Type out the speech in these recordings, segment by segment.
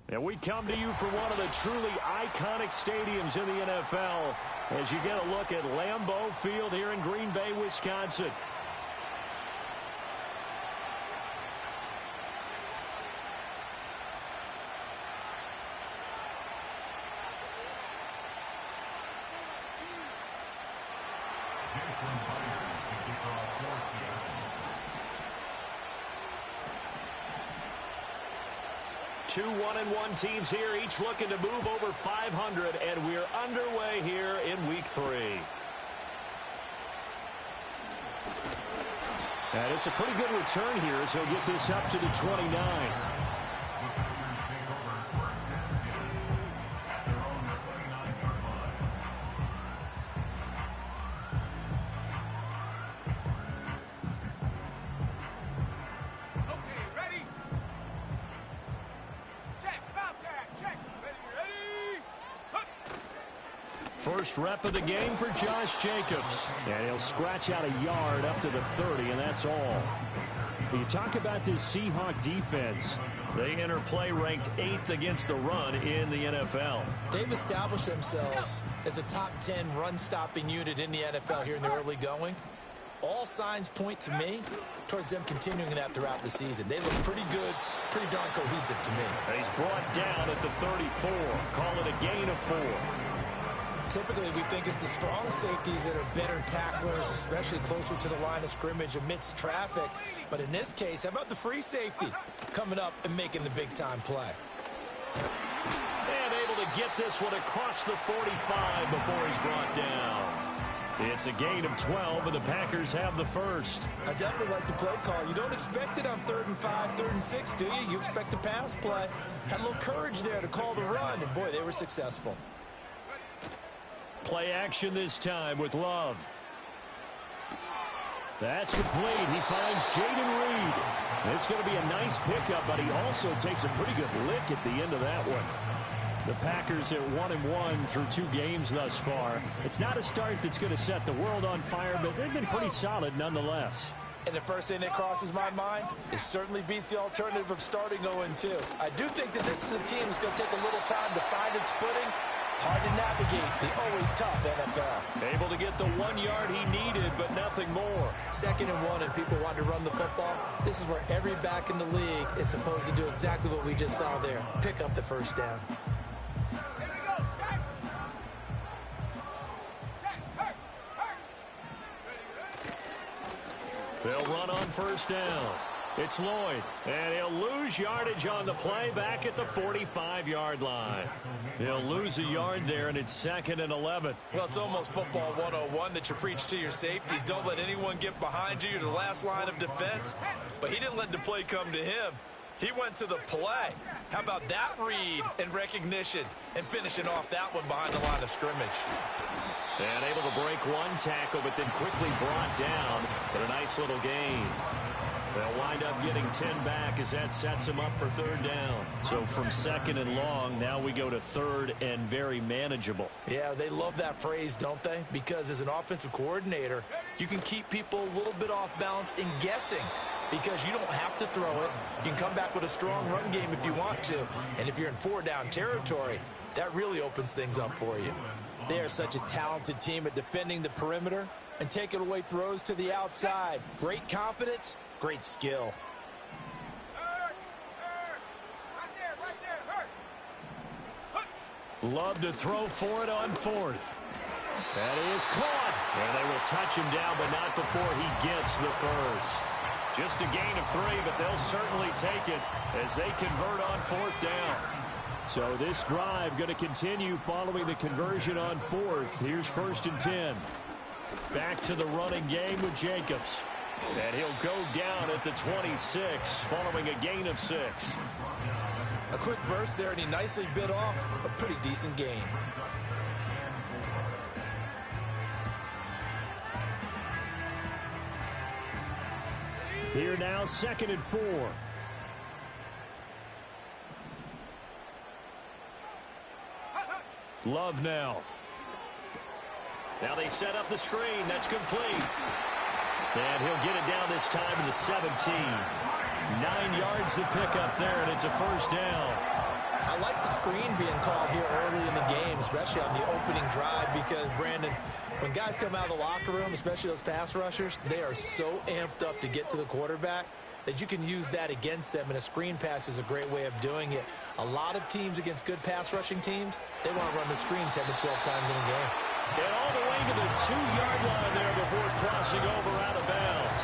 And we come to you from one of the truly iconic stadiums in the NFL as you get a look at Lambeau Field here in Green Bay, Wisconsin. Two 1-1 teams here, each looking to move over 500, and we're underway here in Week 3. And it's a pretty good return here as he'll get this up to the 29. First rep of the game for Josh Jacobs. And he'll scratch out a yard up to the 30, and that's all. You talk about this Seahawk defense. They enter play ranked 8th against the run in the NFL. They've established themselves as a top 10 run-stopping unit in the NFL here in the early going. All signs point to me towards them continuing that throughout the season. They look pretty good, pretty darn cohesive to me. He's brought down at the 34. Call it a gain of 4. Typically, we think it's the strong safeties that are better tacklers, especially closer to the line of scrimmage amidst traffic. But in this case, how about the free safety coming up and making the big-time play? And able to get this one across the 45 before he's brought down. It's a gain of 12, and the Packers have the first. I definitely like the play call. You don't expect it on 3rd and 5, 3rd and 6, do you? You expect a pass play. Had a little courage there to call the run, and boy, they were successful. Play action this time with Love. That's complete. He finds Jaden Reed. It's going to be a nice pickup, but he also takes a pretty good lick at the end of that one. The Packers at 1-1 through 2 games thus far. It's not a start that's going to set the world on fire, but they've been pretty solid nonetheless. And the first thing that crosses my mind, it certainly beats the alternative of starting 0-2. I do think that this is a team that's going to take a little time to find its footing. Hard to navigate the always tough NFL. Able to get the 1 yard he needed, but nothing more. 2nd and 1, and people want to run the football. This is where every back in the league is supposed to do exactly what we just saw there. Pick up the first down. They'll run on first down. It's Lloyd, and he'll lose yardage on the play back at the 45-yard line. He'll lose a yard there, and it's 2nd and 11. Well, it's almost football 101 that you preach to your safeties. Don't let anyone get behind you. You're the last line of defense. But he didn't let the play come to him. He went to the play. How about that read and recognition and finishing off that one behind the line of scrimmage. And able to break one tackle, but then quickly brought down. But a nice little gain. They'll wind up getting 10 back as that sets them up for 3rd down. So from 2nd and long, now we go to 3rd and very manageable. Yeah, they love that phrase, don't they? Because as an offensive coordinator, you can keep people a little bit off balance in guessing because you don't have to throw it. You can come back with a strong run game if you want to. And if you're in 4-down territory, that really opens things up for you. They are such a talented team at defending the perimeter and taking away throws to the outside. Great confidence, great skill. Love to throw for it on 4th. That is caught. And they will touch him down, but not before he gets the first. Just a gain of 3, but they'll certainly take it as they convert on 4th down. So this drive going to continue following the conversion on 4th. Here's 1st and 10. Back to the running game with Jacobs. And he'll go down at the 26 following a gain of 6. A quick burst there, and he nicely bit off a pretty decent gain. Here now, 2nd and 4. Love now. Now they set up the screen. That's complete. And he'll get it down this time to the 17. 9 yards to pick up there, and it's a 1st down. I like the screen being called here early in the game, especially on the opening drive, because, Brandon, when guys come out of the locker room, especially those pass rushers, they are so amped up to get to the quarterback that you can use that against them, and a screen pass is a great way of doing it. A lot of teams against good pass rushing teams, they want to run the screen 10 to 12 times in a game. And all the way to the 2-yard line there before crossing over out of bounds.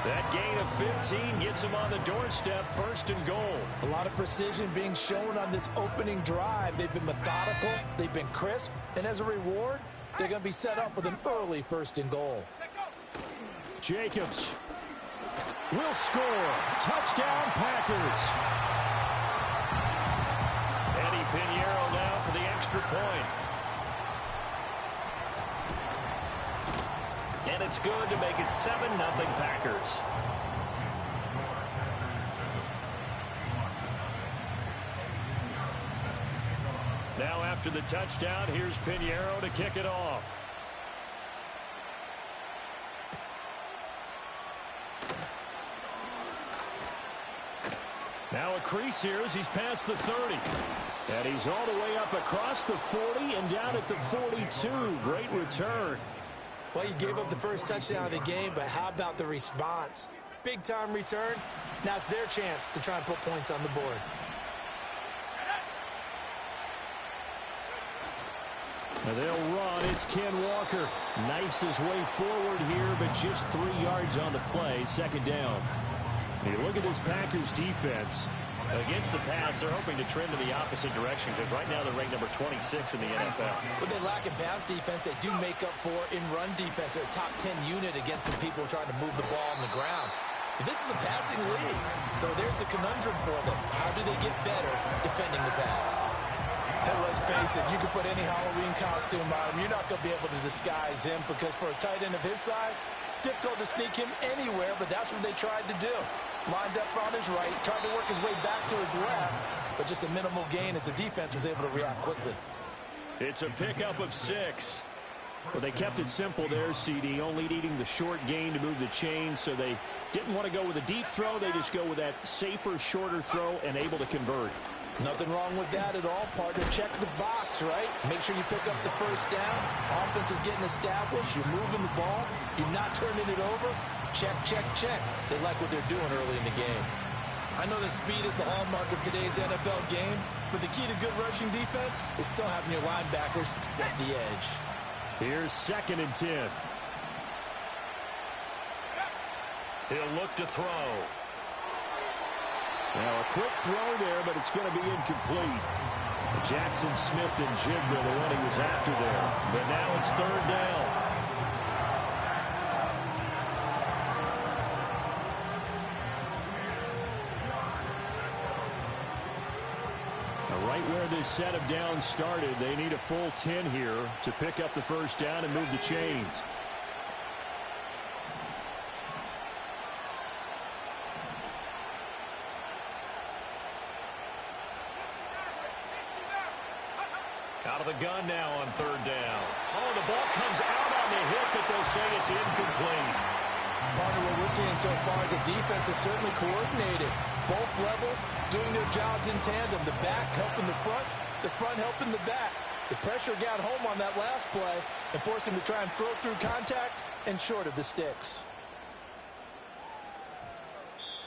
That gain of 15 gets him on the doorstep, 1st and goal. A lot of precision being shown on this opening drive. They've been methodical, they've been crisp, and as a reward, they're going to be set up with an early 1st and goal. Jacobs will score. Touchdown, Packers. Eddie Pinheiro now for the extra point. And it's good to make it 7-0 Packers. Now after the touchdown, here's Pinheiro to kick it off. Now a crease here as he's past the 30. And he's all the way up across the 40 and down at the 42. Great return. Well, you gave up the first touchdown of the game, but how about the response? Big-time return. Now it's their chance to try and put points on the board. Now they'll run. It's Ken Walker. Knifes his way forward here, but just 3 yards on the play. 2nd down. You look at this Packers defense. Against the pass, they're hoping to trend in the opposite direction because right now they're ranked number 26 in the NFL. What they lack in pass defense, they do make up for in run defense. They're a top 10 unit against some people trying to move the ball on the ground. But this is a passing league, so there's the conundrum for them. How do they get better defending the pass? And let's face it, you can put any Halloween costume on him. You're not going to be able to disguise him because for a tight end of his size, difficult to sneak him anywhere, but that's what they tried to do. Lined up on his right, tried to work his way back to his left, but just a minimal gain as the defense was able to react quickly. It's a pickup of 6. Well, they kept it simple there, CD, only needing the short gain to move the chains, so they didn't want to go with a deep throw. They just go with that safer, shorter throw and able to convert. Nothing wrong with that at all, partner. Check the box, right? Make sure you pick up the first down. Offense is getting established. You're moving the ball. You're not turning it over. Check, check, check. They like what they're doing early in the game. I know that speed is the hallmark of today's NFL game, but the key to good rushing defense is still having your linebackers set the edge. Here's 2nd and 10. He'll look to throw. Now a quick throw there, but it's going to be incomplete. Jackson Smith and Jigba, the one he was after there. But now it's 3rd down. Right where this set of downs started, they need a full 10 here to pick up the first down and move the chains. Out of the gun now on 3rd down. Oh, the ball comes out on the hit, but they'll say it's incomplete. Partner, what we're seeing so far is the defense is certainly coordinated. Both levels doing their jobs in tandem. The back helping the front helping the back. The pressure got home on that last play and forced him to try and throw through contact and short of the sticks.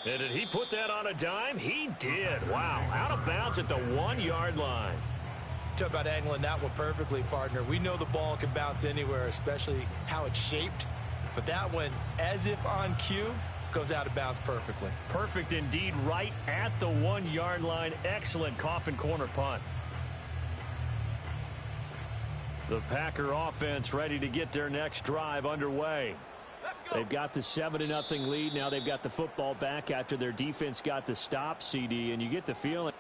And did he put that on a dime? He did. Wow, out of bounds at the 1-yard line. Talk about angling that one perfectly, partner. We know the ball can bounce anywhere, especially how it's shaped. But that one, as if on cue, goes out of bounds perfectly. Perfect indeed, right at the 1-yard line. Excellent coffin corner punt. The Packer offense ready to get their next drive underway. They've got the 7-0 lead. Now they've got the football back after their defense got the stop, CD, and you get the feeling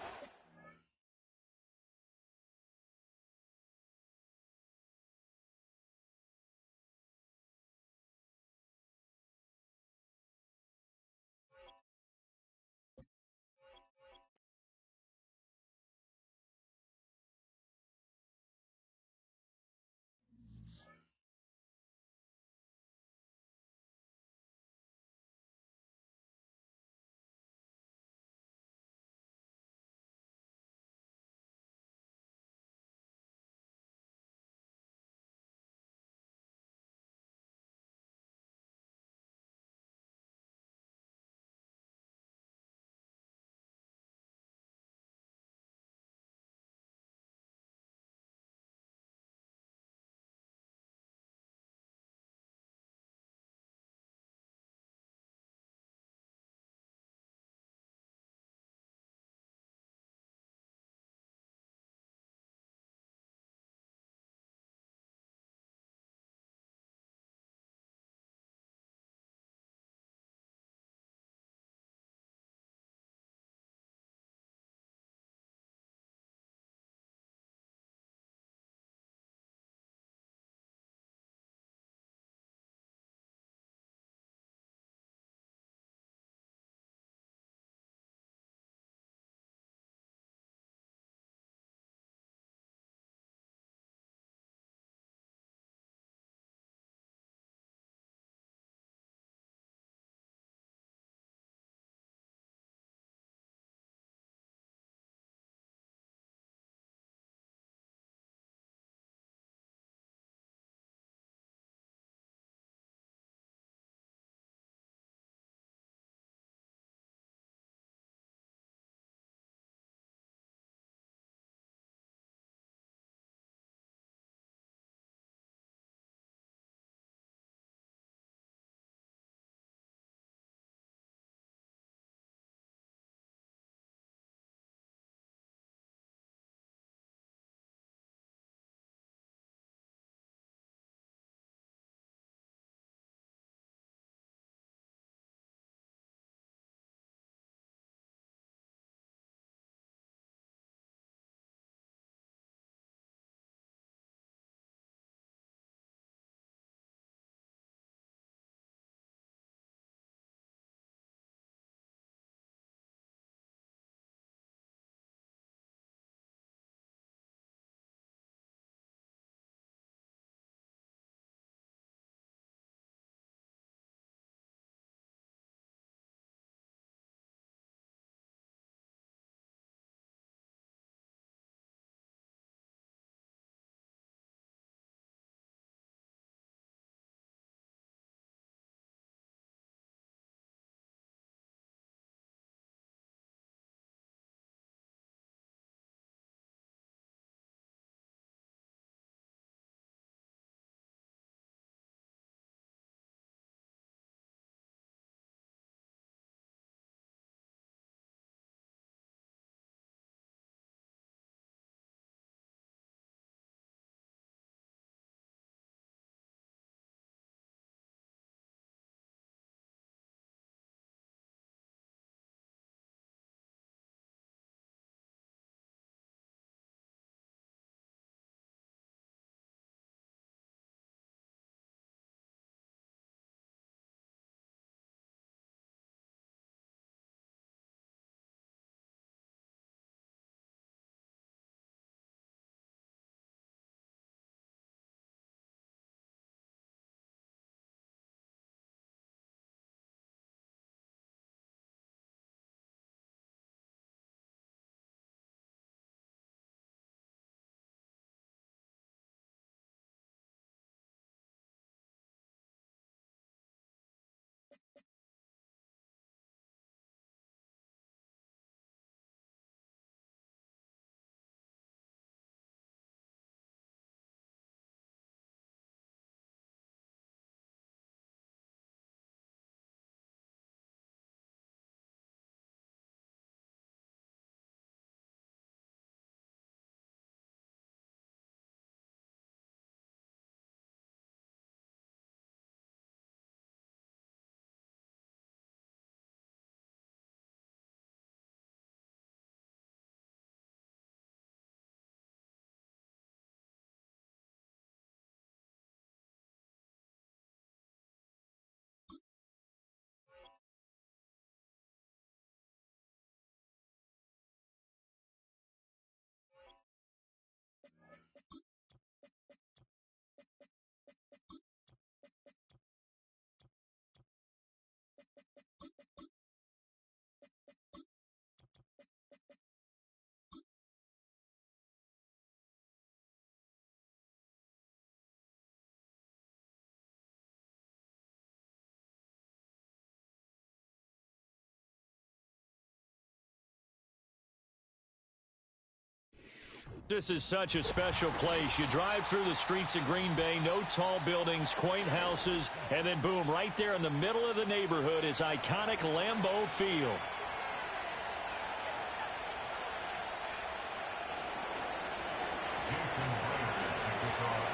This is such a special place. You drive through the streets of Green Bay, no tall buildings, quaint houses, and then boom, right there in the middle of the neighborhood is iconic Lambeau Field.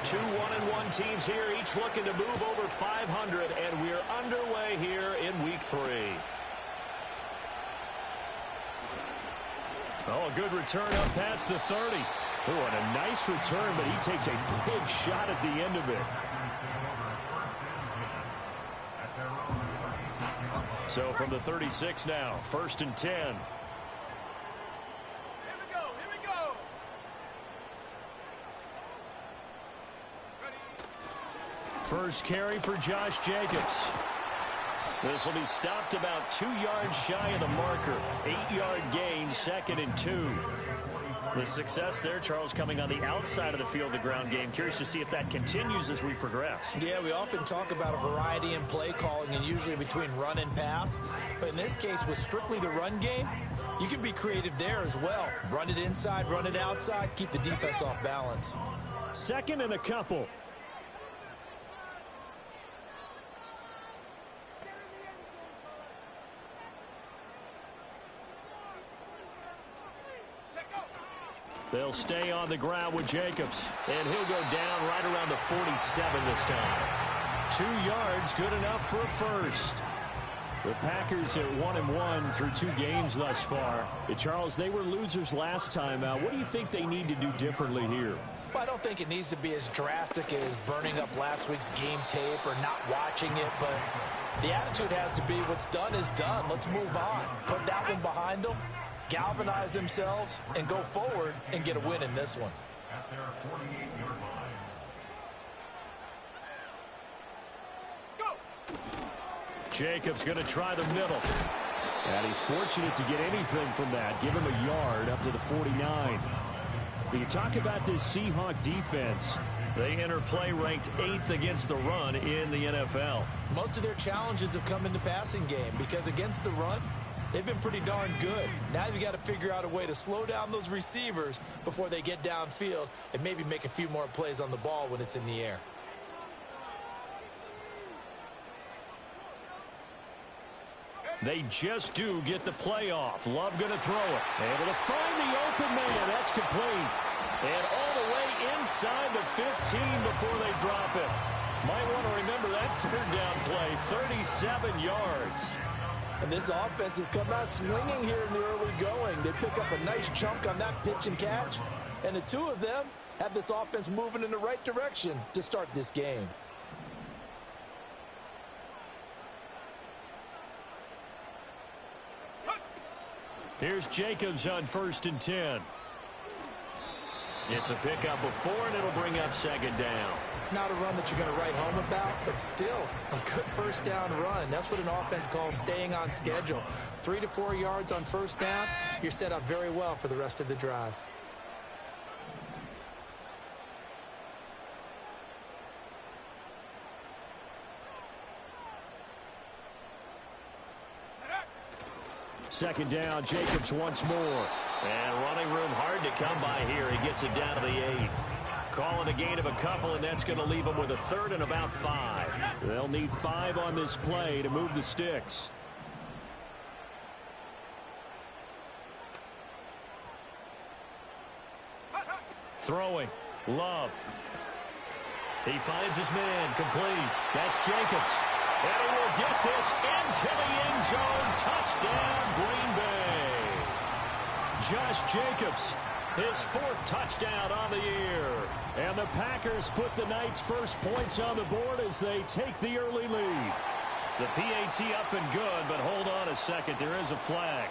Two 1-1 teams here, each looking to move over 500, and we're underway here in Week 3. Oh, a good return up past the 30. Oh, and a nice return, but he takes a big shot at the end of it. So from the 36 now, 1st and 10. First carry for Josh Jacobs. This will be stopped about 2 yards shy of the marker. 8-yard gain, 2nd and 2. The success there, Charles, coming on the outside of the field, the ground game. Curious to see if that continues as we progress. Yeah, we often talk about a variety in play calling and usually between run and pass. But in this case, with strictly the run game, you can be creative there as well. Run it inside, run it outside, keep the defense off balance. 2nd and a couple. They'll stay on the ground with Jacobs, and he'll go down right around the 47 this time. 2 yards, good enough for a first. The Packers at 1-1 through 2 games thus far. Charles, they were losers last time out. What do you think they need to do differently here? Well, I don't think it needs to be as drastic as burning up last week's game tape or not watching it, but the attitude has to be what's done is done. Let's move on. Put that one behind them. Galvanize themselves and go forward and get a win in this one. At their 48-yard line. Go! Jacobs going to try the middle. And he's fortunate to get anything from that. Give him a yard up to the 49. You talk about this Seahawk defense. They enter play ranked 8th against the run in the NFL. Most of their challenges have come in the passing game because against the run, they've been pretty darn good. Now you've got to figure out a way to slow down those receivers before they get downfield and maybe make a few more plays on the ball when it's in the air. They just do get the play off. Love going to throw it. Able to find the open man. That's complete. And all the way inside the 15 before they drop it. Might want to remember that 3rd down play. 37 yards. And this offense has come out swinging here in the early going. They pick up a nice chunk on that pitch and catch. And the two of them have this offense moving in the right direction to start this game. Here's Jacobs on 1st and 10. It's a pickup of 4, and it'll bring up 2nd down. Not a run that you're going to write home about, but still a good 1st down run. That's what an offense calls staying on schedule. 3 to 4 yards on 1st down, you're set up very well for the rest of the drive. Second down, Jacobs once more. And running room hard to come by here. He gets it down to the 8. Calling a gain of a couple, and that's going to leave them with a 3rd and about 5. They'll need 5 on this play to move the sticks. Throwing. Love. He finds his man. Complete. That's Jacobs. And he will get this into the end zone. Touchdown, Green Bay. Josh Jacobs, his 4th touchdown on the year. And the Packers put the Knights' first points on the board as they take the early lead. The PAT up and good, but hold on a second. There is a flag.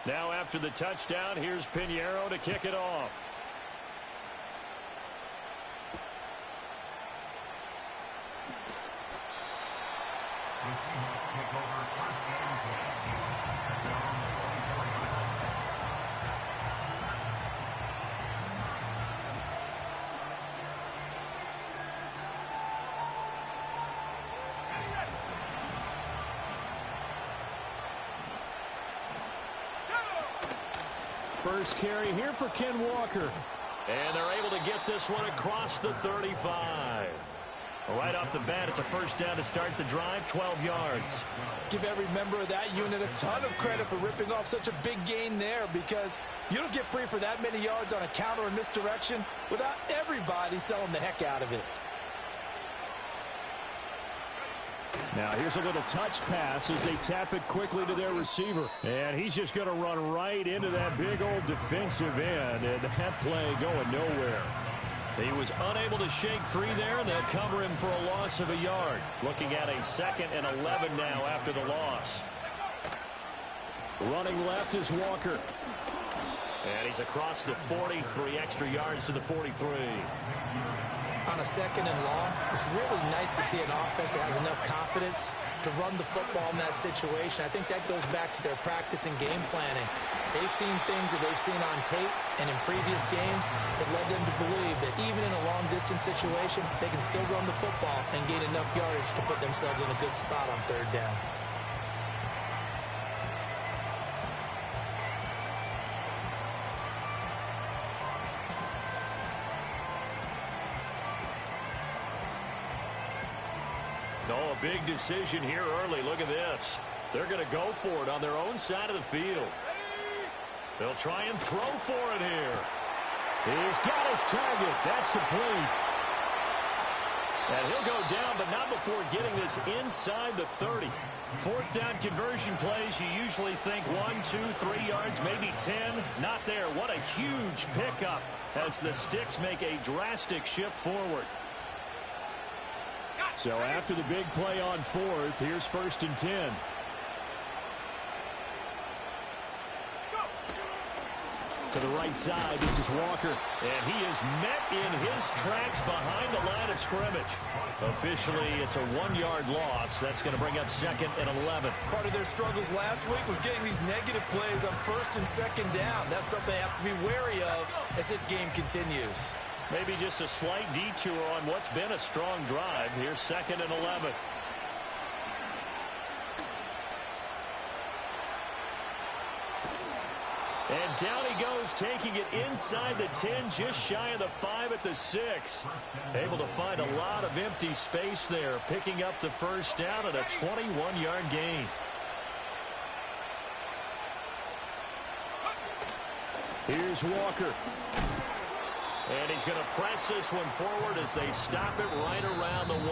Now after the touchdown, here's Pinheiro to kick it off. The Seahawks take over 1st and 10. First carry here for Ken Walker. And they're able to get this one across the 35. Right off the bat, it's a first down to start the drive, 12 yards. Give every member of that unit a ton of credit for ripping off such a big gain there, because you don't get free for that many yards on a counter or misdirection without everybody selling the heck out of it. Now here's a little touch pass as they tap it quickly to their receiver. And he's just going to run right into that big old defensive end. And that play going nowhere. He was unable to shake free there, and they'll cover him for a loss of a yard. Looking at a 2nd and 11 now after the loss. Running left is Walker. And he's across the 40, 3 extra yards to the 43. On a 2nd and long, it's really nice to see an offense that has enough confidence to run the football in that situation. I think that goes back to their practice and game planning. They've seen things that they've seen on tape and in previous games that led them to believe that even in a long-distance situation, they can still run the football and gain enough yardage to put themselves in a good spot on 3rd down. Oh, a big decision here early. Look at this. They're going to go for it on their own side of the field. They'll try and throw for it here. He's got his target. That's complete. And he'll go down, but not before getting this inside the 30. 4th down conversion plays, you usually think 1, 2, 3 yards, maybe 10. Not there. What a huge pickup as the Sticks make a drastic shift forward. So after the big play on 4th, here's 1st and 10. To the right side, this is Walker. And he is met in his tracks behind the line of scrimmage. Officially, it's a 1-yard loss. That's going to bring up 2nd and 11. Part of their struggles last week was getting these negative plays on 1st and 2nd down. That's something they have to be wary of as this game continues. Maybe just a slight detour on what's been a strong drive. Here's 2nd and 11. And down he goes, taking it inside the 10, just shy of the 5 at the 6. Able to find a lot of empty space there, picking up the first down at a 21-yard gain. Here's Walker. And he's going to press this one forward as they stop it right around the 1.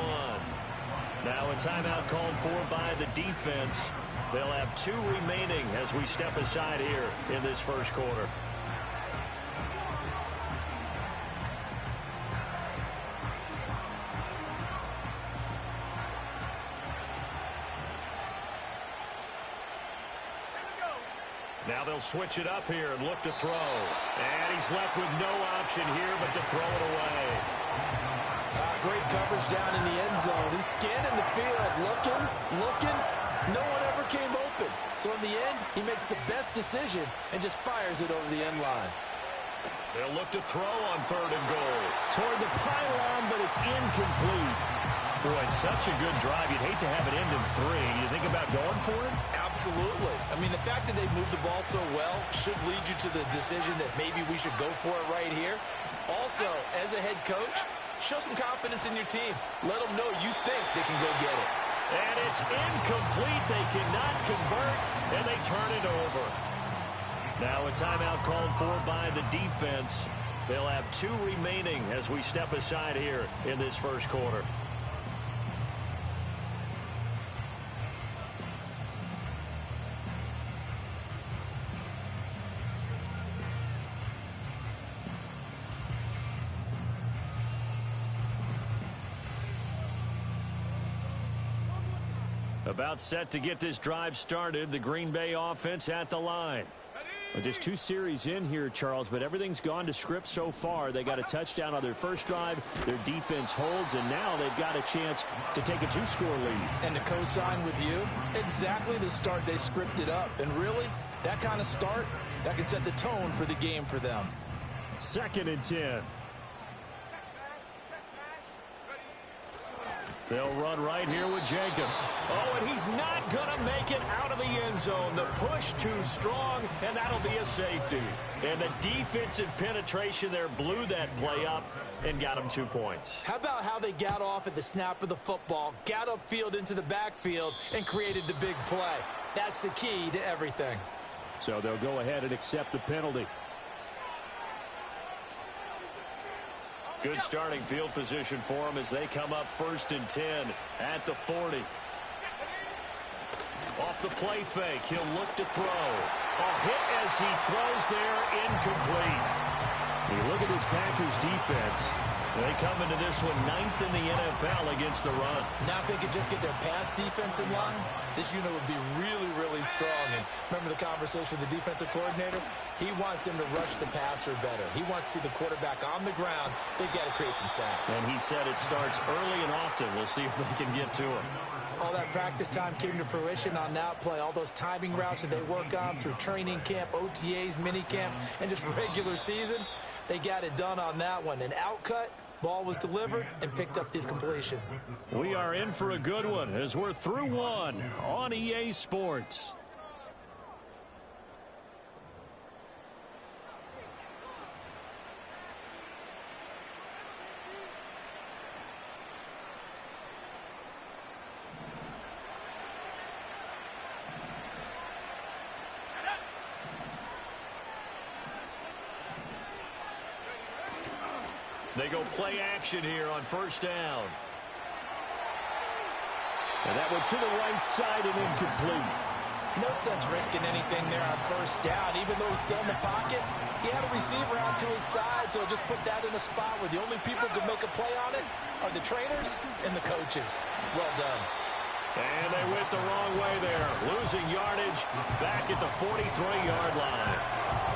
Now a timeout called for by the defense. They'll have 2 remaining as we step aside here in this first quarter. Now they'll switch it up here and look to throw. And he's left with no option here but to throw it away. Great coverage down in the end zone. He's scanning the field, looking. No one ever came open. So in the end, he makes the best decision and just fires it over the end line. They'll look to throw on 3rd and goal. Toward the pylon, but it's incomplete. Boy, such a good drive. You'd hate to have it end in 3. You think about going for it? Absolutely. I mean, the fact that they moved the ball so well should lead you to the decision that maybe we should go for it right here. Also, as a head coach, show some confidence in your team. Let them know you think they can go get it. And it's incomplete. They cannot convert, and they turn it over. Now a timeout called for by the defense. They'll have 2 remaining as we step aside here in this first quarter. About set to get this drive started. The Green Bay offense at the line. Just 2 series in here, Charles, but everything's gone to script so far. They got a touchdown on their first drive. Their defense holds, and now they've got a chance to take a 2-score lead. And to co-sign with you, exactly the start they scripted up. And really, that kind of start, that can set the tone for the game for them. 2nd and 10. They'll run right here with Jacobs. Oh, and he's not going to make it out of the end zone. The push too strong, and that'll be a safety. And the defensive penetration there blew that play up and got him 2 points. How about how they got off at the snap of the football, got upfield into the backfield, and created the big play? That's the key to everything. So they'll go ahead and accept the penalty. Good starting field position for them as they come up 1st and 10 at the 40. Off the play fake, he'll look to throw. A hit as he throws there, incomplete. You look at this Packers defense. They come into this one 9th in the NFL against the run. Now if they could just get their pass defense in line, this unit would be really, really strong. And remember the conversation with the defensive coordinator? He wants them to rush the passer better. He wants to see the quarterback on the ground. They've got to create some sacks. And he said it starts early and often. We'll see if they can get to him. All that practice time came to fruition on that play. All those timing routes that they work on through training camp, OTAs, minicamp, and just regular season, they got it done on that one. An outcut, ball was delivered, and picked up the completion. We are in for a good one as we're through one on EA Sports. They go play action here on 1st down. And that one to the right side and incomplete. No sense risking anything there on 1st down. Even though he's still in the pocket, he had a receiver out to his side, so just put that in a spot where the only people who can make a play on it are the trainers and the coaches. Well done. And they went the wrong way there. Losing yardage back at the 43-yard line.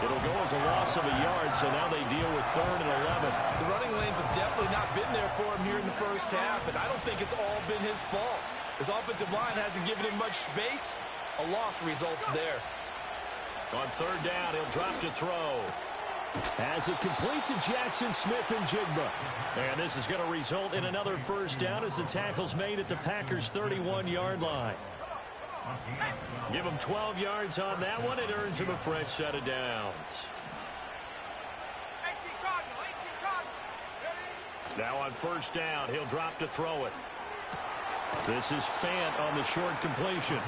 It'll go as a loss of a yard, so now they deal with 3rd and 11. The running lanes have definitely not been there for him here in the 1st half, and I don't think it's all been his fault. His offensive line hasn't given him much space. A loss results there. On 3rd down, he'll drop to throw. As it complete to Jackson Smith and Jigba. And this is going to result in another 1st down as the tackle's made at the Packers' 31-yard line. Give him 12 yards on that one. It earns him a fresh set of downs. Now on 1st down, he'll drop to throw it. This is Fant on the short completion.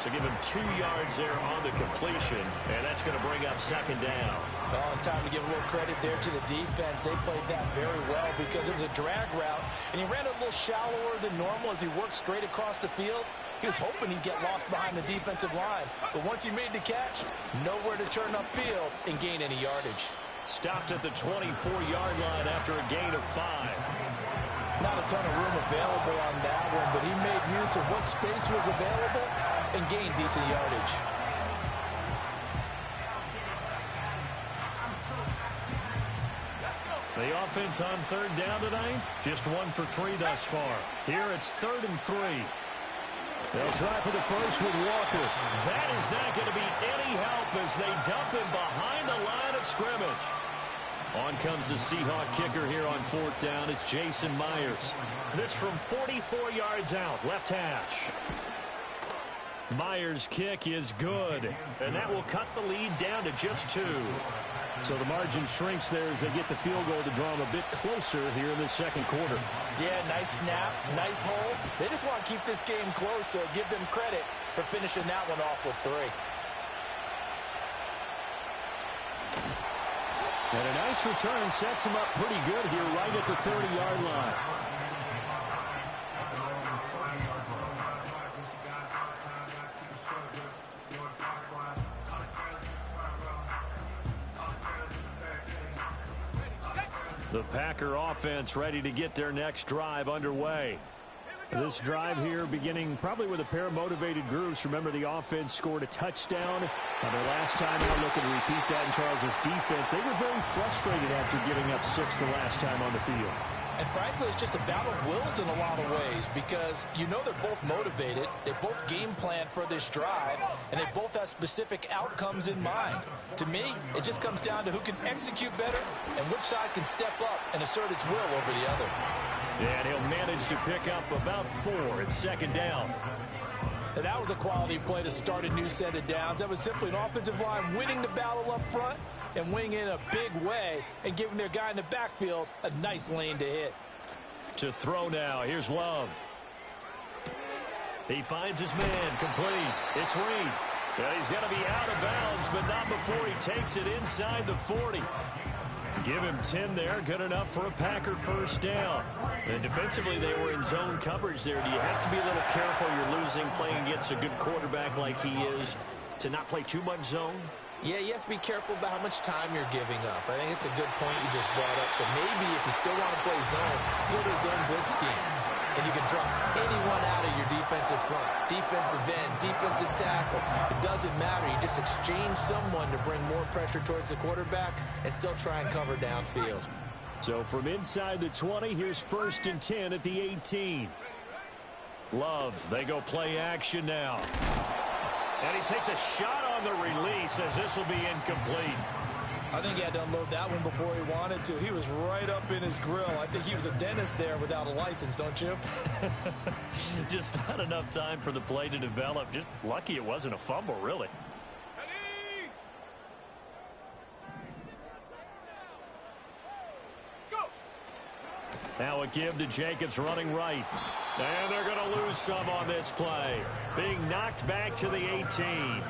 So give him 2 yards there on the completion, and that's going to bring up 2nd down. Oh, it's time to give a little credit there to the defense. They played that very well because it was a drag route, and he ran a little shallower than normal as he worked straight across the field. He was hoping he'd get lost behind the defensive line, but once he made the catch, nowhere to turn upfield and gain any yardage. Stopped at the 24-yard line after a gain of 5. Not a ton of room available on that one, but he made use of what space was available and gained decent yardage. The offense on 3rd down tonight, just 1 for 3 thus far. Here it's 3rd and 3. They'll try for the first with Walker. That is not going to be any help as they dump him behind the line of scrimmage. On comes the Seahawk kicker here on 4th down. It's Jason Myers. This from 44 yards out, left hash. Myers' kick is good, and that will cut the lead down to just 2. So the margin shrinks there as they get the field goal to draw them a bit closer here in the 2nd quarter. Yeah, nice snap, nice hold. They just want to keep this game close, so give them credit for finishing that one off with 3. And a nice return sets him up pretty good here right at the 30-yard line. The Packer offense ready to get their next drive underway. This drive here beginning probably with a pair of motivated groups. Remember, the offense scored a touchdown. Their last time out, looking to repeat that in Charles' defense. They were very frustrated after giving up 6 the last time on the field. And frankly, it's just a battle of wills in a lot of ways because you know they're both motivated. They both game plan for this drive, and they both have specific outcomes in mind. To me, it just comes down to who can execute better and which side can step up and assert its will over the other. And he'll manage to pick up about 4 at second down. And that was a quality play to start a new set of downs. That was simply an offensive line winning the battle up front and winning in a big way and giving their guy in the backfield a nice lane to hit. To throw now, here's Love. He finds his man, complete. It's Reed. Well, he's going to be out of bounds, but not before he takes it inside the 40. Give him 10 there, good enough for a Packer first down. And defensively, they were in zone coverage there. Do you have to be a little careful? You're losing, playing against a good quarterback like he is, to not play too much zone? Yeah, you have to be careful about how much time you're giving up. I think it's a good point you just brought up. So maybe if you still want to play zone, go to a zone blitz scheme. And you can drop anyone out of your defensive front. Defensive end, defensive tackle. It doesn't matter. You just exchange someone to bring more pressure towards the quarterback and still try and cover downfield. So from inside the 20, here's 1st and 10 at the 18. Love, they go play action now. And he takes a shot on the release as this will be incomplete. I think he had to unload that one before he wanted to. He was right up in his grill. I think he was a dentist there without a license, don't you? Just not enough time for the play to develop. Just lucky it wasn't a fumble, really. Now a give to Jacobs running right. And they're going to lose some on this play. Being knocked back to the 18.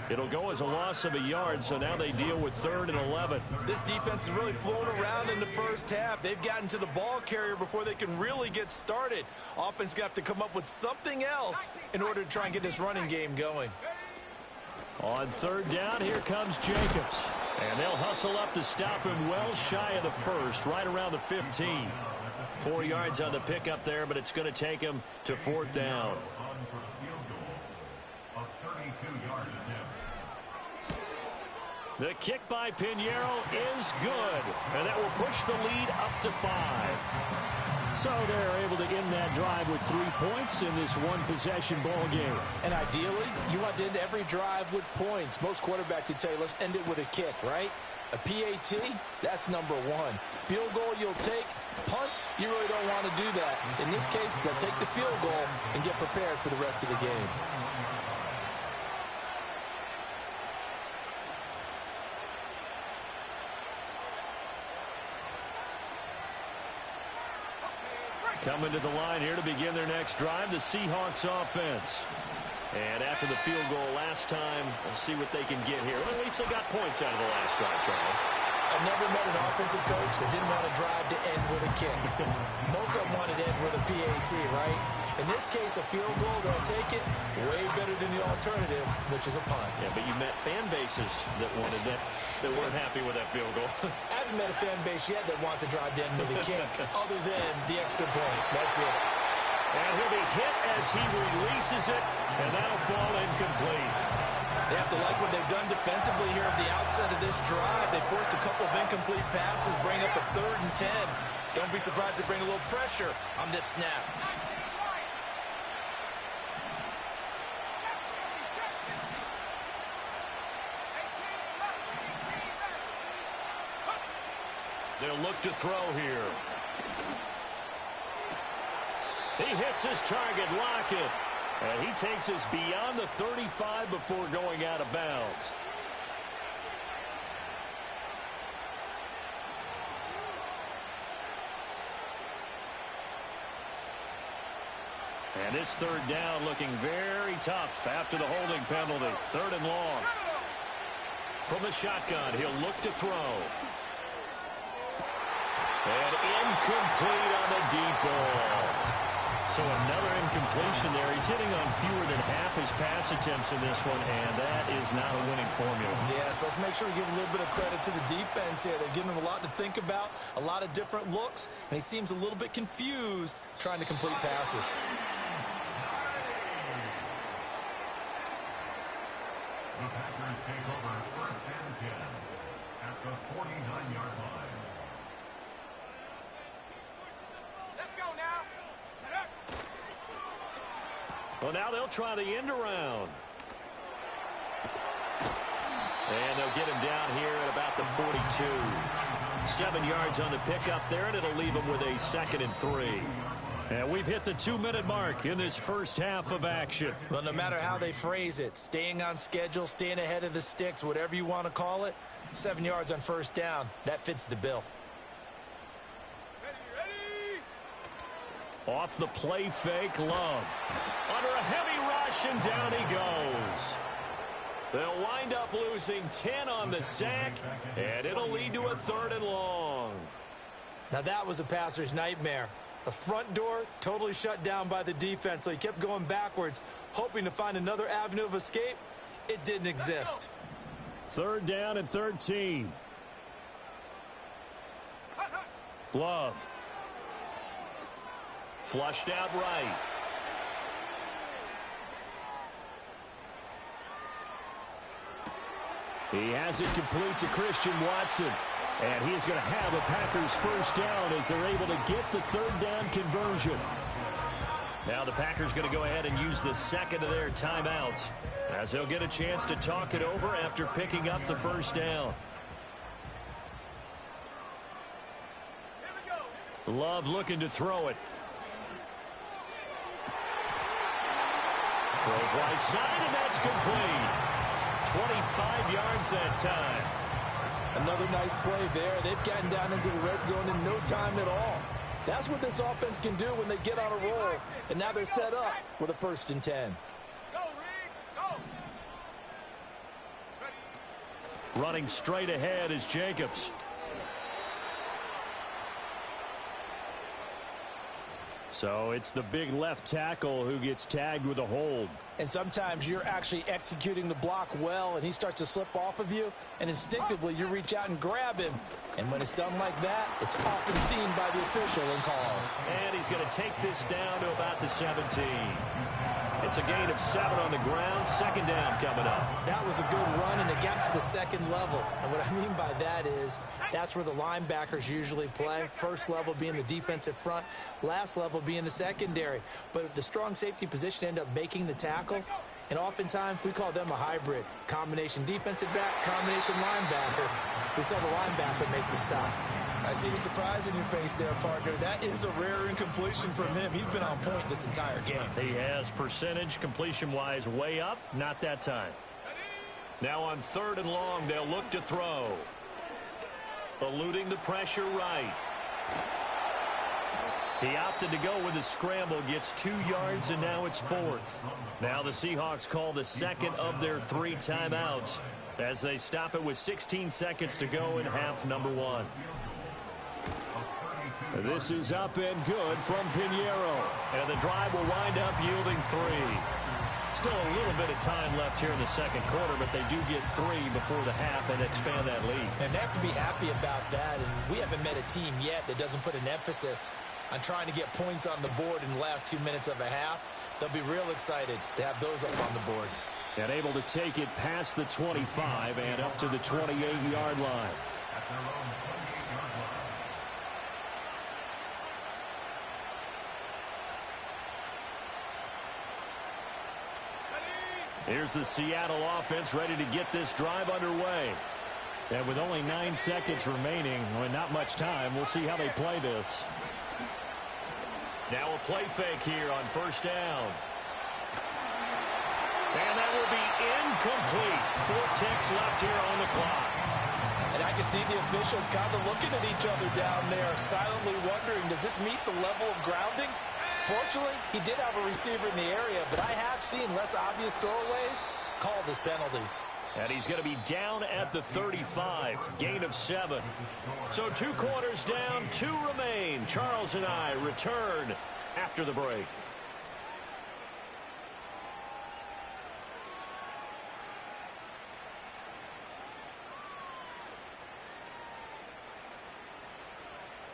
It'll go as a loss of a yard, so now they deal with 3rd and 11. This defense is really flown around in the first half. They've gotten to the ball carrier before they can really get started. Offense got to come up with something else in order to try and get this running game going. On 3rd down, here comes Jacobs. And they'll hustle up to stop him well shy of the 1st, right around the 15. 4 yards on the pickup there, but it's going to take him to 4th down. The kick by Pinheiro is good, and that will push the lead up to 5. So they're able to end that drive with 3 points in this one-possession ball game. And ideally, you want to end every drive with points. Most quarterbacks would tell you, let's end it with a kick, right? A PAT, that's number 1. Field goal you'll take. Punts, you really don't want to do that. In this case, they'll take the field goal and get prepared for the rest of the game. Coming to the line here to begin their next drive, the Seahawks offense. And after the field goal last time, we'll see what they can get here. Well, at least they got points out of the last drive, Charles. I've never met an offensive coach that didn't want to drive to end with a kick. Most of them wanted to end with a PAT, right? In this case, a field goal, they'll take it way better than the alternative, which is a punt. Yeah, but you met fan bases that wanted that weren't happy with that field goal. I haven't met a fan base yet that wants to drive to end with a kick, other than the extra point. That's it. And he'll be hit as he releases it, and that'll fall incomplete. They have to like what they've done defensively here at the outset of this drive. They forced a couple of incomplete passes, bring up a 3rd and 10. Don't be surprised to bring a little pressure on this snap. They'll look to throw here. He hits his target, Lockett. And he takes us beyond the 35 before going out of bounds. And this 3rd down looking very tough after the holding penalty. 3rd and long. From the shotgun, he'll look to throw. And incomplete on the deep ball. So another incompletion there. He's hitting on fewer than half his pass attempts in this one, and that is not a winning formula. Yes, let's make sure we give a little bit of credit to the defense here. They're giving him a lot to think about, a lot of different looks, and he seems a little bit confused trying to complete passes. The Packers take over 1st and 10 at the 49-yard line. Let's go now. Well, now they'll try the end around. And they'll get him down here at about the 42. 7 yards on the pickup there, and it'll leave them with a 2nd and 3. And we've hit the 2-minute mark in this first half of action. Well, no matter how they phrase it, staying on schedule, staying ahead of the sticks, whatever you want to call it, 7 yards on first down, that fits the bill. Off the play fake, Love. Under a heavy rush, and down he goes. They'll wind up losing 10 on the sack, and it'll lead to a 3rd and long. Now that was a passer's nightmare. The front door totally shut down by the defense, so he kept going backwards, hoping to find another avenue of escape. It didn't exist. 3rd down and 13. Love. Flushed out right. He has it complete to Christian Watson. And he's going to have a Packers first down as they're able to get the 3rd down conversion. Now the Packers going to go ahead and use the 2nd of their timeouts as they'll get a chance to talk it over after picking up the first down. Love looking to throw it. Throws right side, and that's complete. 25 yards that time. Another nice play there. They've gotten down into the red zone in no time at all. That's what this offense can do when they get on a roll. And now they're set up with a 1st and 10. Go, Reed, go. Running straight ahead is Jacobs. So it's the big left tackle who gets tagged with a hold. And sometimes you're actually executing the block well, and he starts to slip off of you, and instinctively you reach out and grab him. And when it's done like that, it's often seen by the official and called. And he's going to take this down to about the 17. It's a gain of 7 on the ground. 2nd down coming up. That was a good run, and it got to the 2nd level. And what I mean by that is that's where the linebackers usually play. First level being the defensive front, last level being the secondary. But the strong safety position end up making the tackle. And oftentimes we call them a hybrid. Combination defensive back, combination linebacker. We saw the linebacker make the stop. I see the surprise in your face there, partner. That is a rare incompletion from him. He's been on point this entire game. He has percentage completion-wise way up. Not that time. Now on 3rd and long, they'll look to throw. Eluding the pressure right. He opted to go with a scramble, gets 2 yards, and now it's 4th. Now the Seahawks call the 2nd of their 3 timeouts as they stop it with 16 seconds to go in half number 1. This is up and good from Pinheiro. And the drive will wind up yielding 3. Still a little bit of time left here in the 2nd quarter, but they do get 3 before the half and expand that lead. And they have to be happy about that. And we haven't met a team yet that doesn't put an emphasis on trying to get points on the board in the last 2 minutes of a half. They'll be real excited to have those up on the board. And able to take it past the 25 and up to the 28-yard line. Here's the Seattle offense ready to get this drive underway. And with only 9 seconds remaining, with not much time, we'll see how they play this. Now a play fake here on 1st down. And that will be incomplete. 4 ticks left here on the clock. And I can see the officials kind of looking at each other down there, silently wondering, does this meet the level of grounding? Fortunately, he did have a receiver in the area, but I have seen less obvious throwaways called as penalties. And he's going to be down at the 35, gain of 7. So 2 quarters down, 2 remain. Charles and I return after the break.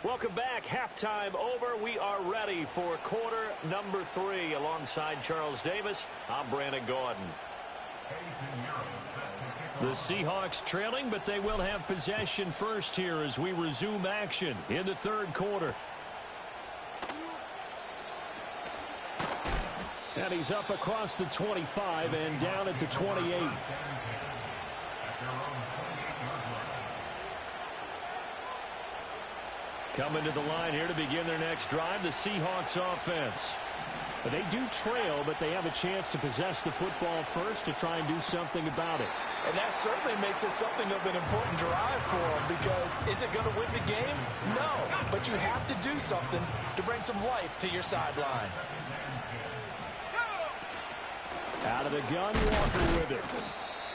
Welcome back. Halftime over. We are ready for quarter number 3. Alongside Charles Davis, I'm Brandon Gordon. The Seahawks trailing, but they will have possession first here as we resume action in the 3rd quarter. And he's up across the 25 and down at the 28. Coming to the line here to begin their next drive, the Seahawks offense. But they do trail, but they have a chance to possess the football first to try and do something about it. And that certainly makes it something of an important drive for them, because is it going to win the game? No, but you have to do something to bring some life to your sideline. Out of the gun, Walker with it.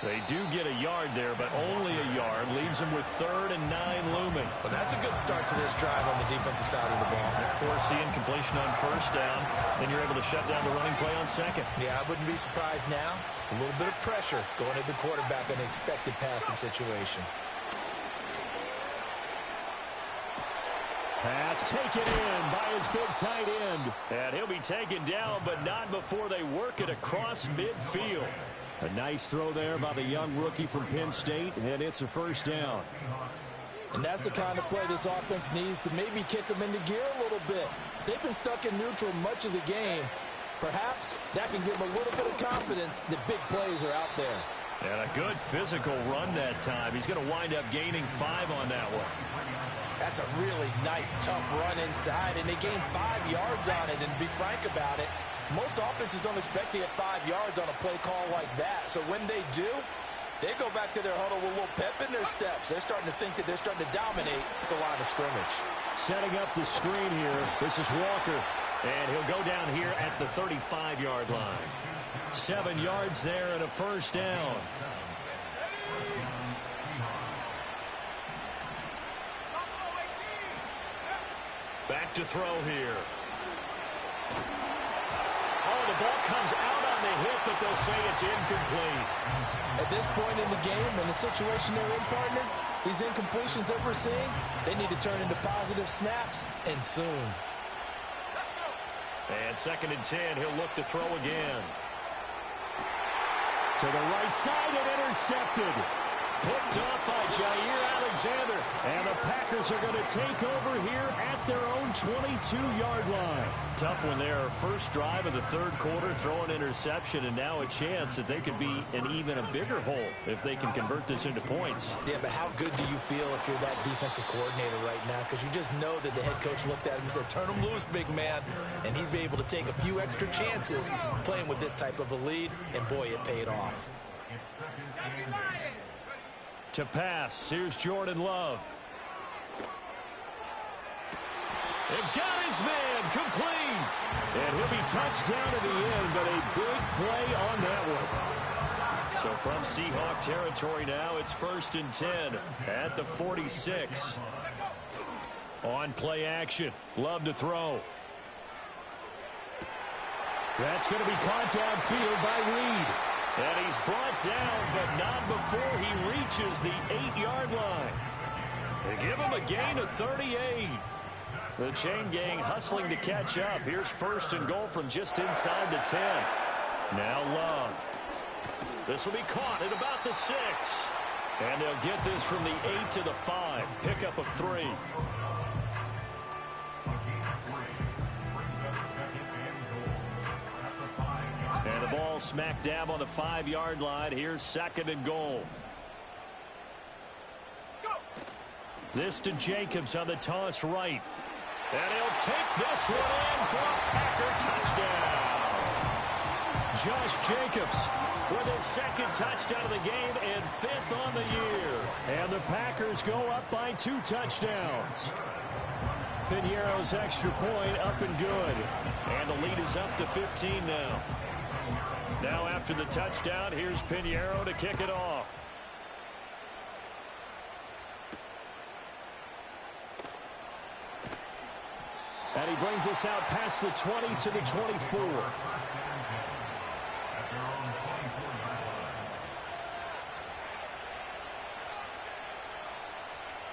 They do get a yard there, but only a yard. Leaves them with 3rd and 9 looming. Well, that's a good start to this drive on the defensive side of the ball. Force the incompletion on 1st down. Then you're able to shut down the running play on 2nd. Yeah, I wouldn't be surprised now. A little bit of pressure going at the quarterback in an expected passing situation. Pass taken in by his big tight end. And he'll be taken down, but not before they work it across midfield. A nice throw there by the young rookie from Penn State, and it's a 1st down. And that's the kind of play this offense needs to maybe kick them into gear a little bit. They've been stuck in neutral much of the game. Perhaps that can give them a little bit of confidence that big plays are out there. And a good physical run that time. He's going to wind up gaining 5 on that one. That's a really nice, tough run inside, and they gained 5 yards on it. And to be frank about it, most offenses don't expect to get 5 yards on a play call like that. So when they do, they go back to their huddle with a little pep in their steps. They're starting to think that they're starting to dominate the line of scrimmage. Setting up the screen here. This is Walker. And he'll go down here at the 35-yard line. 7 yards there and a 1st down. Back to throw here. Oh, the ball comes out on the hit, but they'll say it's incomplete. At this point in the game, and the situation they're in, partner, these incompletions that we're seeing, they need to turn into positive snaps, and soon. And 2nd and 10, he'll look to throw again. To the right side and intercepted. Picked up by Jair Alexander. And the Packers are going to take over here at their own 22-yard line. Tough one there. First drive of the 3rd quarter, throw an interception, and now a chance that they could be in even a bigger hole if they can convert this into points. Yeah, but how good do you feel if you're that defensive coordinator right now? Because you just know that the head coach looked at him and said, turn him loose, big man. And he'd be able to take a few extra chances playing with this type of a lead, and boy, it paid off. To pass, here's Jordan Love. And got his man complete. And he'll be touched down at the end, but a big play on that one. So from Seahawk territory now, it's 1st and 10 at the 46. On play action, Love to throw. That's going to be caught downfield by Reed. And he's brought down, but not before he reaches the 8-yard line. They give him a gain of 38. The chain gang hustling to catch up. Here's 1st and goal from just inside the 10. Now Love. This will be caught at about the 6. And they'll get this from the 8 to the 5. Pickup of 3. And the ball smack dab on the 5-yard line. Here's 2nd and goal. This to Jacobs on the toss right. And he'll take this one in for a Packer touchdown. Josh Jacobs with his 2nd touchdown of the game and 5th on the year. And the Packers go up by 2 touchdowns. Piñeiro's extra point up and good. And the lead is up to 15 now. Now after the touchdown, here's Piñeiro to kick it off. And he brings us out past the 20 to the 24.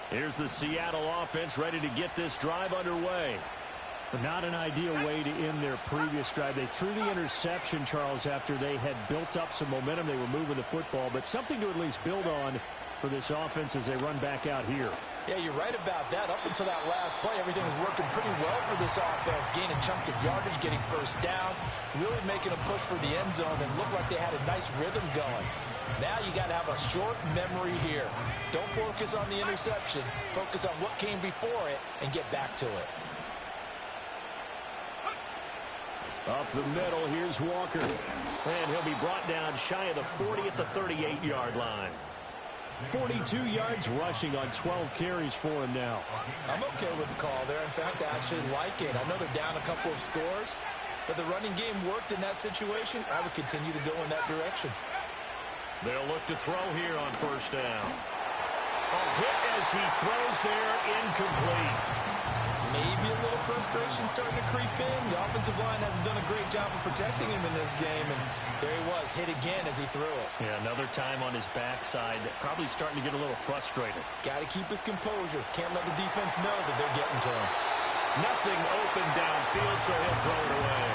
Here's the Seattle offense ready to get this drive underway. But not an ideal way to end their previous drive. They threw the interception, Charles, after they had built up some momentum. They were moving the football, but something to at least build on for this offense as they run back out here. Yeah, you're right about that. Up until that last play, everything was working pretty well for this offense, gaining chunks of yardage, getting 1st downs, really making a push for the end zone, and looked like they had a nice rhythm going. Now you got to have a short memory here. Don't focus on the interception. Focus on what came before it and get back to it. Up the middle, here's Walker. And he'll be brought down shy of the 40 at the 38-yard line. 42 yards rushing on 12 carries for him now. I'm okay with the call there. In fact, I actually like it. I know they're down a couple of scores, but the running game worked in that situation. I would continue to go in that direction. They'll look to throw here on first down. A hit as he throws there, incomplete. Maybe a little frustration starting to creep in. The offensive line hasn't done a great job of protecting him in this game, and there he was, hit again as he threw it. Yeah, another time on his backside, probably starting to get a little frustrated. Got to keep his composure. Can't let the defense know that they're getting to him. Nothing open downfield, so he'll throw it away.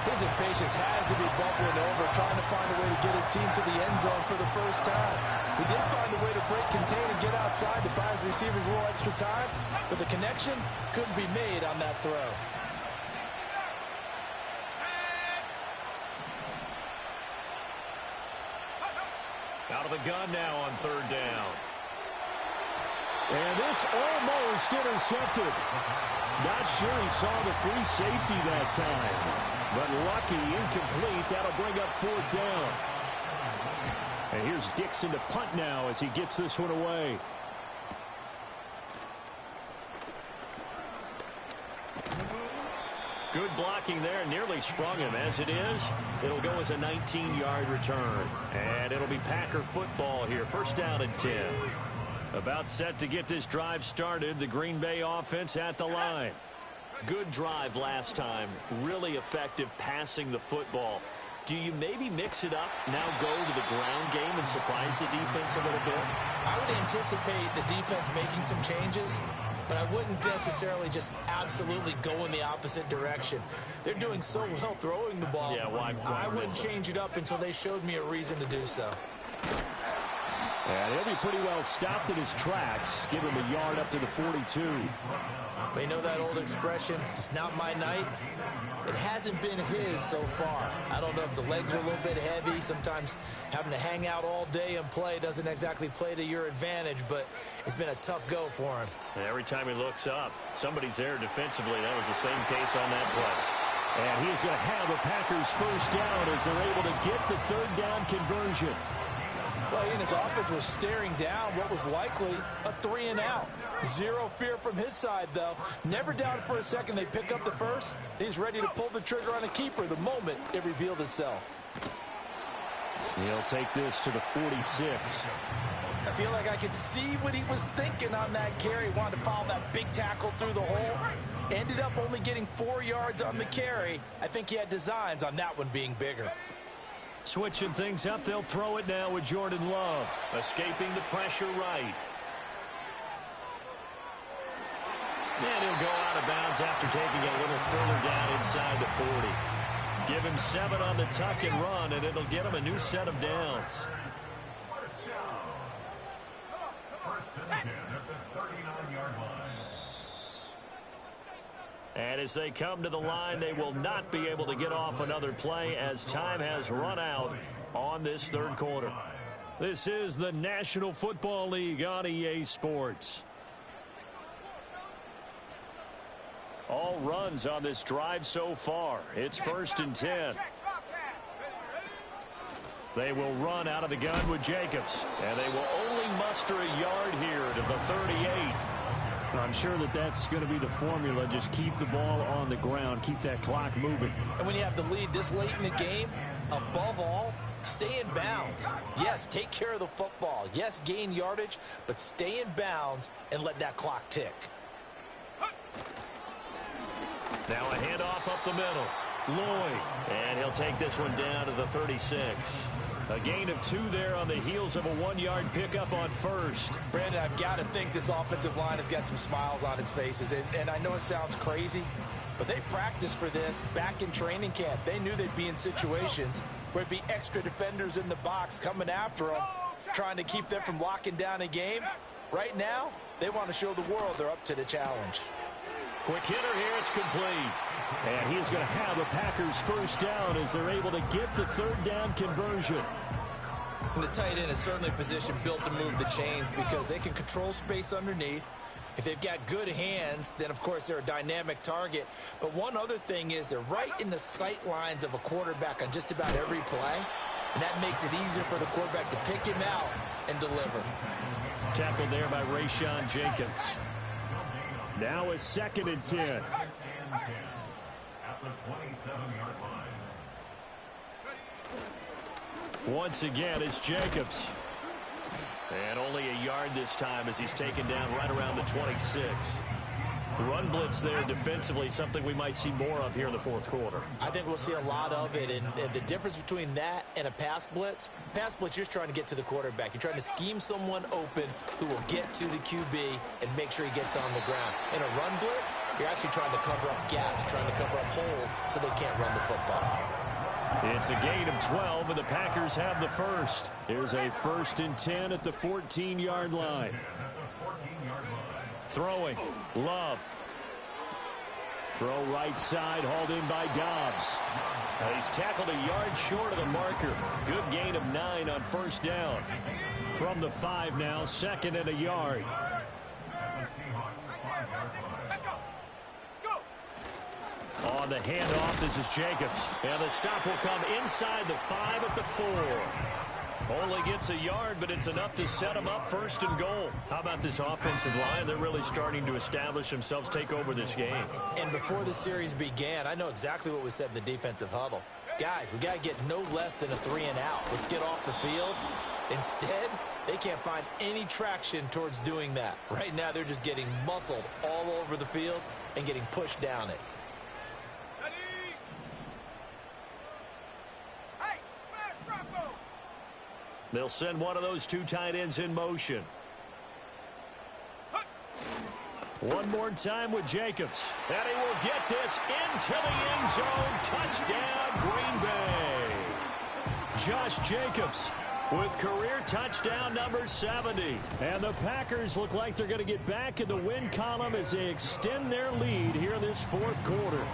His impatience has to be bubbling over, trying to find a way to get his team to the end zone for the first time. He did find a way to break contain and get outside to buy his receivers a little extra time, but the connection couldn't be made on that throw. Out of the gun now on third down. And this almost intercepted. Not sure he saw the free safety that time. But lucky, incomplete. That'll bring up fourth down. And here's Dixon to punt now as he gets this one away. Good blocking there. Nearly sprung him. As it is, it'll go as a 19-yard return. And it'll be Packer football here. First down and 10. About set to get this drive started. The Green Bay offense at the line. Good drive last time. Really effective passing the football. Do you maybe mix it up, now go to the ground game and surprise the defense a little bit? I would anticipate the defense making some changes, but I wouldn't necessarily just absolutely go in the opposite direction. They're doing so well throwing the ball. Yeah, why I wouldn't change it up until they showed me a reason to do so. And he'll be pretty well stopped in his tracks. Give him a yard up to the 42. They know that old expression, it's not my night. It hasn't been his so far. I don't know if the legs are a little bit heavy. Sometimes having to hang out all day and play doesn't exactly play to your advantage, but it's been a tough go for him. And every time he looks up, somebody's there defensively. That was the same case on that play. And he's going to have the Packers first down as they're able to get the third down conversion. Well, he and his offense was staring down what was likely a 3-and-out. Zero fear from his side, though. Never doubted for a second they pick up the first. He's ready to pull the trigger on a keeper the moment it revealed itself. He'll take this to the 46. I feel like I could see what he was thinking on that carry. Wanted to follow that big tackle through the hole. Ended up only getting 4 yards on the carry. I think he had designs on that one being bigger. Switching things up, they'll throw it now with Jordan Love. Escaping the pressure right. And he'll go out of bounds after taking a little further down inside the 40. Give him 7 on the tuck and run, and it'll get him a new set of downs. First and 10 at the 39-yard line. And as they come to the line, they will not be able to get off another play as time has run out on this third quarter. This is the National Football League on EA Sports. All runs on this drive so far. It's first and 10. They will run out of the gun with Jacobs. And they will only muster a yard here to the 38. I'm sure that that's going to be the formula. Just keep the ball on the ground. Keep that clock moving. And when you have the lead this late in the game, above all, stay in bounds. Yes, take care of the football. Yes, gain yardage, but stay in bounds and let that clock tick. Now a handoff up the middle. Lloyd. And he'll take this one down to the 36. A gain of 2 there on the heels of a 1-yard pickup on first. Brandon, I've got to think this offensive line has got some smiles on its faces. And I know it sounds crazy, but they practiced for this back in training camp. They knew they'd be in situations where it'd be extra defenders in the box coming after them, trying to keep them from locking down a game. Right now, they want to show the world they're up to the challenge. Quick hitter here, it's complete. And he's going to have the Packers first down as they're able to get the third down conversion. And the tight end is certainly a position built to move the chains because they can control space underneath. If they've got good hands, then, of course, they're a dynamic target. But one other thing is they're right in the sight lines of a quarterback on just about every play. And that makes it easier for the quarterback to pick him out and deliver. Tackled there by Rayshon Jenkins. Now a 2nd and 10. At the 27-yard line. Once again, it's Jacobs. And only a yard this time as he's taken down right around the 26. Run blitz there defensively, something we might see more of here in the 4th quarter. I think we'll see a lot of it, and the difference between that and a pass blitz, you're just trying to get to the quarterback. You're trying to scheme someone open who will get to the QB and make sure he gets on the ground. In a run blitz, you're actually trying to cover up gaps, trying to cover up holes so they can't run the football. It's a gain of 12, and the Packers have the first. Here's a 1st and 10 at the 14-yard line. Throwing, Love. Throw right side, hauled in by Dobbs. He's tackled a yard short of the marker. Good gain of 9 on 1st down. From the 5 now, 2nd and a yard. On the handoff, this is Jacobs. And the stop will come inside the 5 at the 4. Only gets a yard, but it's enough to set him up 1st and goal. How about this offensive line? They're really starting to establish themselves, take over this game. And before the series began, I know exactly what we said in the defensive huddle. Guys, we got to get no less than a 3 and out. Let's get off the field. Instead, they can't find any traction towards doing that. Right now, they're just getting muscled all over the field and getting pushed down it. They'll send one of those 2 tight ends in motion. One more time with Jacobs. And he will get this into the end zone. Touchdown, Green Bay. Josh Jacobs with career touchdown number 70. And the Packers look like they're going to get back in the win column as they extend their lead here in this 4th quarter.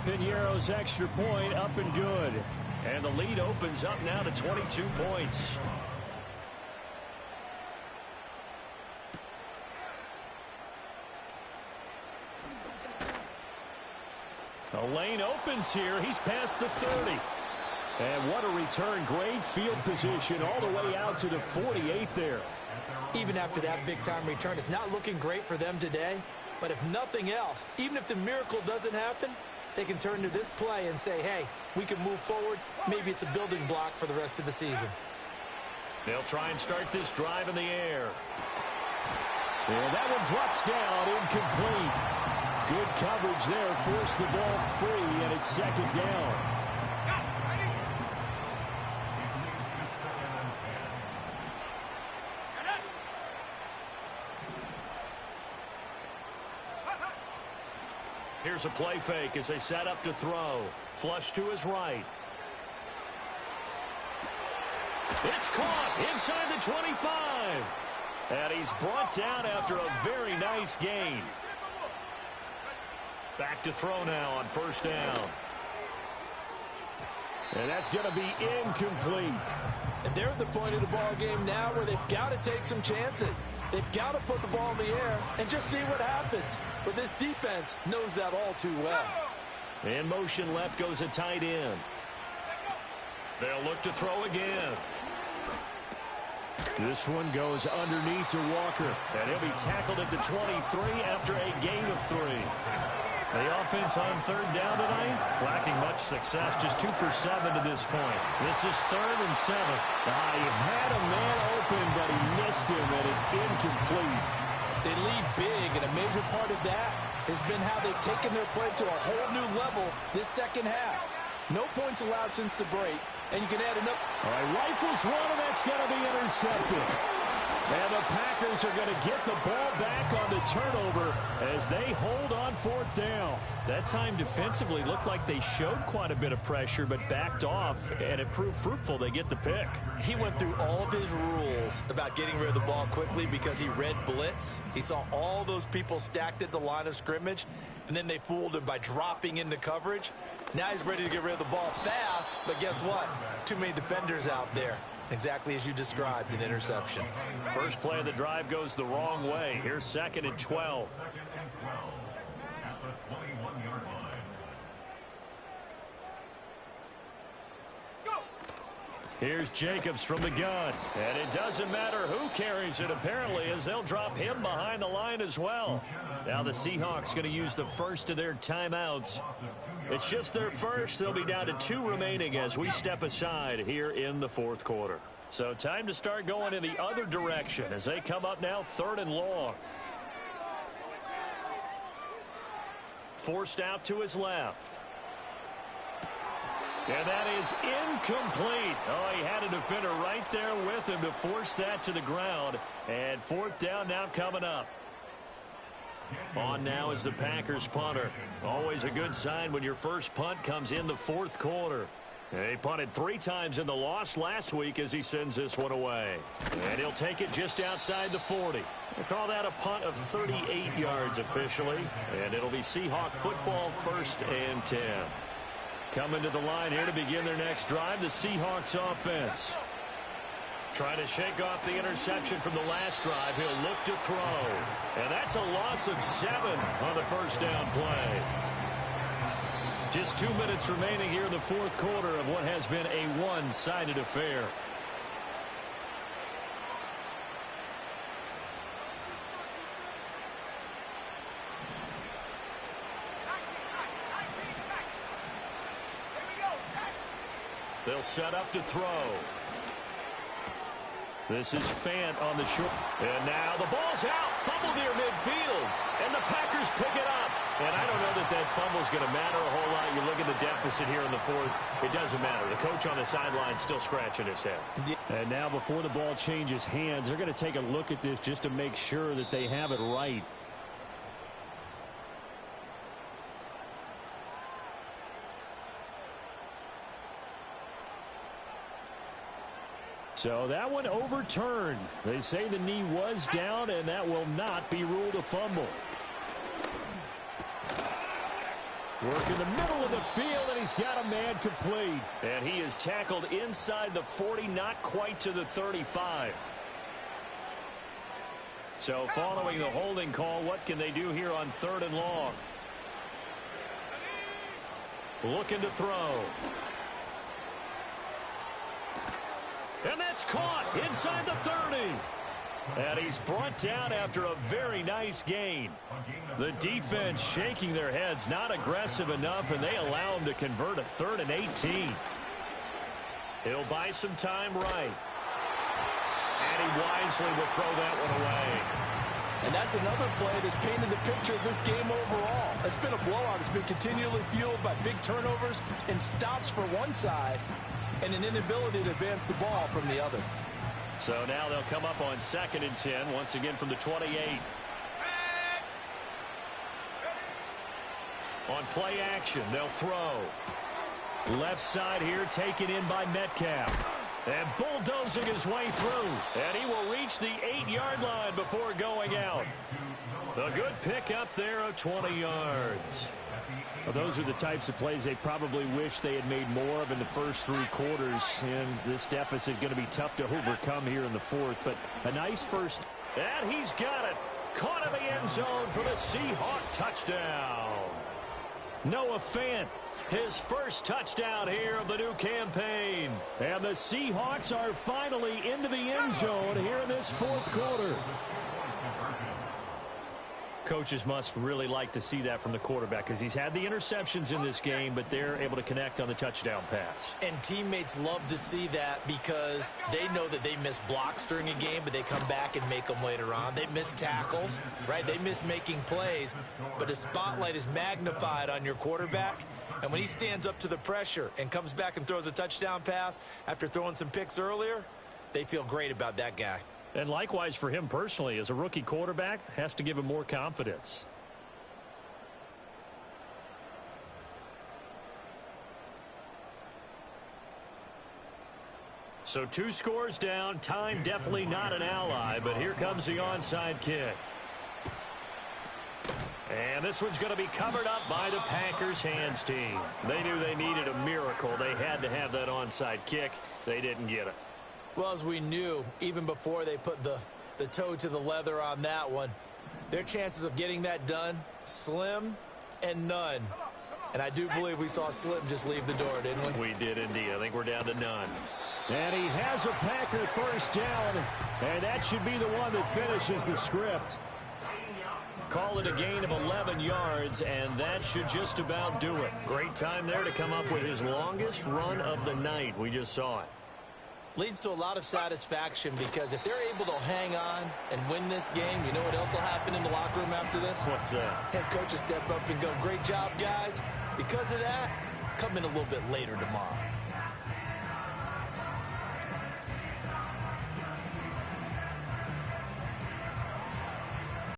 Piñeiro's extra point up and good. And the lead opens up now to 22 points. The lane opens here. He's past the 30. And what a return. Great field position all the way out to the 48 there. Even after that big-time return, it's not looking great for them today. But if nothing else, even if the miracle doesn't happen, they can turn to this play and say, hey, we can move forward. Maybe it's a building block for the rest of the season. They'll try and start this drive in the air. And that one drops down, incomplete. Good coverage there, forced the ball free, and it's 2nd down. Here's a play fake as they set up to throw. Flush to his right. It's caught inside the 25. And he's brought down after a very nice gain. Back to throw now on 1st down. And that's going to be incomplete. And they're at the point of the ball game now where they've got to take some chances. They've got to put the ball in the air and just see what happens. But this defense knows that all too well. In motion left goes a tight end. They'll look to throw again. This one goes underneath to Walker. And he'll be tackled at the 23 after a gain of 3. The offense on 3rd down tonight, lacking much success, just 2 for 7 to this point. This is 3rd and 7. He had a man open, but he missed him, and it's incomplete. They lead big, and a major part of that has been how they've taken their play to a whole new level this 2nd half. No points allowed since the break, and you can add another. All right, rifles one, and that's going to be intercepted. And the Packers are going to get the ball back on the turnover as they hold on 4th down. That time defensively looked like they showed quite a bit of pressure but backed off, and it proved fruitful. They get the pick. He went through all of his rules about getting rid of the ball quickly because he read blitz. He saw all those people stacked at the line of scrimmage, and then they fooled him by dropping into coverage. Now he's ready to get rid of the ball fast, but guess what? Too many defenders out there. Exactly as you described, an interception. First play of the drive goes the wrong way. Here's 2nd and 12. Second and 12 at the 21-yard line. Here's Jacobs from the gun. And it doesn't matter who carries it, apparently, as they'll drop him behind the line as well. Now the Seahawks going to use the first of their timeouts. It's just their first. They'll be down to 2 remaining as we step aside here in the 4th quarter. So time to start going in the other direction as they come up now 3rd and long. Forced out to his left. And that is incomplete. Oh, he had a defender right there with him to force that to the ground. And 4th down now coming up. On now is the Packers punter. Always a good sign when your first punt comes in the 4th quarter. He punted 3 times in the loss last week as he sends this one away. And he'll take it just outside the 40. We'll call that a punt of 38 yards officially. And it'll be Seahawk football 1st and 10. Coming to the line here to begin their next drive, the Seahawks offense. Trying to shake off the interception from the last drive. He'll look to throw. And that's a loss of 7 on the first down play. Just 2 minutes remaining here in the 4th quarter of what has been a one-sided affair. They'll set up to throw. This is Fant on the short. And now the ball's out. Fumble near midfield. And the Packers pick it up. And I don't know that that fumble's going to matter a whole lot. You look at the deficit here in the 4th. It doesn't matter. The coach on the sideline still scratching his head. And now before the ball changes hands, they're going to take a look at this just to make sure that they have it right. So that one overturned. They say the knee was down, and that will not be ruled a fumble. Work in the middle of the field, and he's got a man complete. And he is tackled inside the 40, not quite to the 35. So following the holding call, what can they do here on 3rd and long? Looking to throw. And that's caught inside the 30. And he's brought down after a very nice gain. The defense shaking their heads, not aggressive enough, and they allow him to convert a 3rd and 18. He'll buy some time right. And he wisely will throw that one away. And that's another play that's painted the picture of this game overall. It's been a blowout. It's been continually fueled by big turnovers and stops for one side and an inability to advance the ball from the other. So now they'll come up on 2nd and 10, once again from the 28. On play action, they'll throw. Left side here taken in by Metcalf. And bulldozing his way through. And he will reach the 8-yard line before going out. A good pick up there of 20 yards. Well, those are the types of plays they probably wish they had made more of in the first 3 quarters. And this deficit going to be tough to overcome here in the 4th. But a nice first. And he's got it. Caught in the end zone for the Seahawk touchdown. Noah Fant, his first touchdown here of the new campaign. And the Seahawks are finally into the end zone here in this 4th quarter. Coaches must really like to see that from the quarterback because he's had the interceptions in this game, but they're able to connect on the touchdown pass. And teammates love to see that because they know that they miss blocks during a game, but they come back and make them later on. They miss tackles, right? They miss making plays, but the spotlight is magnified on your quarterback. And when he stands up to the pressure and comes back and throws a touchdown pass after throwing some picks earlier, they feel great about that guy. And likewise for him personally, as a rookie quarterback, has to give him more confidence. So 2 scores down. Time definitely not an ally, but here comes the onside kick. And this one's going to be covered up by the Packers hands team. They knew they needed a miracle. They had to have that onside kick. They didn't get it. Well, as we knew, even before they put the toe to the leather on that one, their chances of getting that done, slim and none. And I do believe we saw Slim just leave the door, didn't we? We did indeed. I think we're down to none. And he has a Packer first down, and that should be the one that finishes the script. Call it a gain of 11 yards, and that should just about do it. Great time there to come up with his longest run of the night. We just saw it. Leads to a lot of satisfaction because if they're able to hang on and win this game, you know what else will happen in the locker room after this? What's that? Head coach will step up and go, great job, guys. Because of that, come in a little bit later tomorrow.